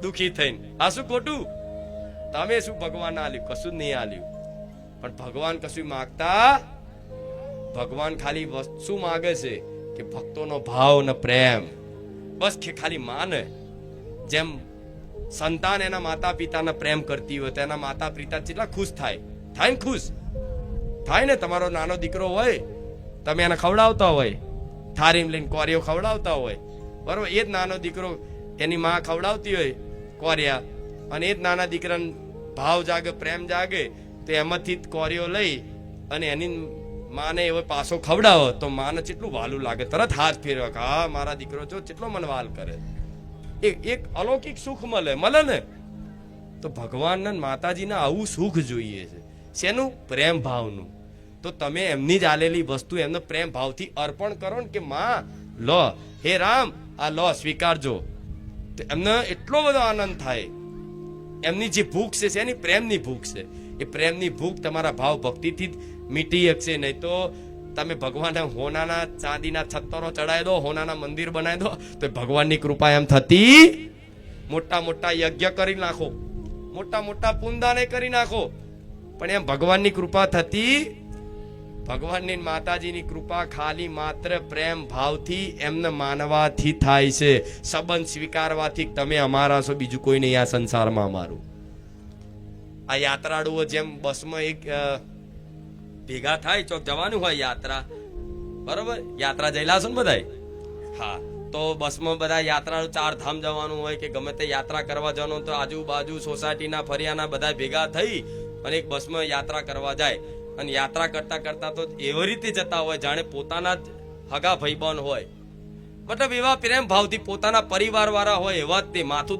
દુખી થઈને. આ શું ખોટું? તમે શું ભગવાન આલ્યું? કશું જ નહીં આલ્યું. પણ ભગવાન કશું માગતા, ભગવાન ખાલી શું માગે છે કે ભક્તોનો ભાવ ને પ્રેમ. બસ ખાલી માને. જેમ સંતાન એના માતા પિતાને પ્રેમ કરતી હોય તો એના માતા પિતા કેટલા ખુશ થાય. થાય ને ખુશ થાય ને. તમારો નાનો દીકરો હોય, તમે એને ખવડાવતા હોય, થારીમ લઈને કોરિયો ખવડાવતા હોય, બરોબર? એ જ નાનો દીકરો એની માં ખવડાવતી હોય કોરિયા, અને એ જ નાના દીકરાને ભાવ જાગે, પ્રેમ જાગે, તો એમાંથી કોરિયો લઈ અને એની માને એવો પાછો ખવડાવો તો માને કેટલું વાલું લાગે. તરત હાથ ફેરવે કે હા મારા દીકરો જો કેટલો મને વાલ કરે. એક અલૌકિક સુખ મળે ને. તો ભગવાનના માતાજીને આવું સુખ જોઈએ છે. શેનું? પ્રેમ ભાવનું. તો તમે એમની જ આલેલી વસ્તુ એમને પ્રેમ ભાવથી અર્પણ કરો ને કે માં લો, હે રામ આ લો, સ્વીકારજો. તો એમને એટલો બધો આનંદ થાય. એમની જે ભૂખ છે એની પ્રેમની ભૂખ છે. એ પ્રેમની ભૂખ તમારા ભાવ ભક્તિથી જ મીટી શકશે. નહીં તો તમે ભગવાનને હોનાના ચાંદીના છત્તરો ચડાવી દો, હોનાના મંદિર બનાવી દો, તો ભગવાનની કૃપા એમ થતી. મોટા મોટા યજ્ઞ કરી નાખો, મોટા મોટા પુણ્યદાન કરી નાખો, પણ એમ ભગવાનની કૃપા થતી. ભગવાનની માતાજીની કૃપા ખાલી માત્ર પ્રેમ ભાવથી એમને માનવાથી થાય છે. સંબંધ સ્વીકારવાથી તમે અમારા છો, બીજું કોઈ નહીં આ સંસારમાં અમારું. આ યાત્રાળુઓ જેમ બસમાં એક ભેગા થાય, ચોક જવાનું હોય યાત્રા, બરોબર? યાત્રા જયેલા છો ને બધાય? હા. તો બસમાં બધા યાત્રાળુ 4 ધામ જવાનું હોય કે ગમે તે યાત્રા કરવા જવાનું, તો આજુબાજુ સોસાયટીના ફરિયાના બધા ભેગા થઈ અને એક બસમાં યાત્રા કરવા જાય. અને યાત્રા કરતા કરતા તો એવી રીતે જતા હોય જાણે પોતાના જ હગા ભાઈબંધ હોય. મતલબ એવા પ્રેમ ભાવથી પોતાના પરિવાર વાળા હોય એવા જ તે માથું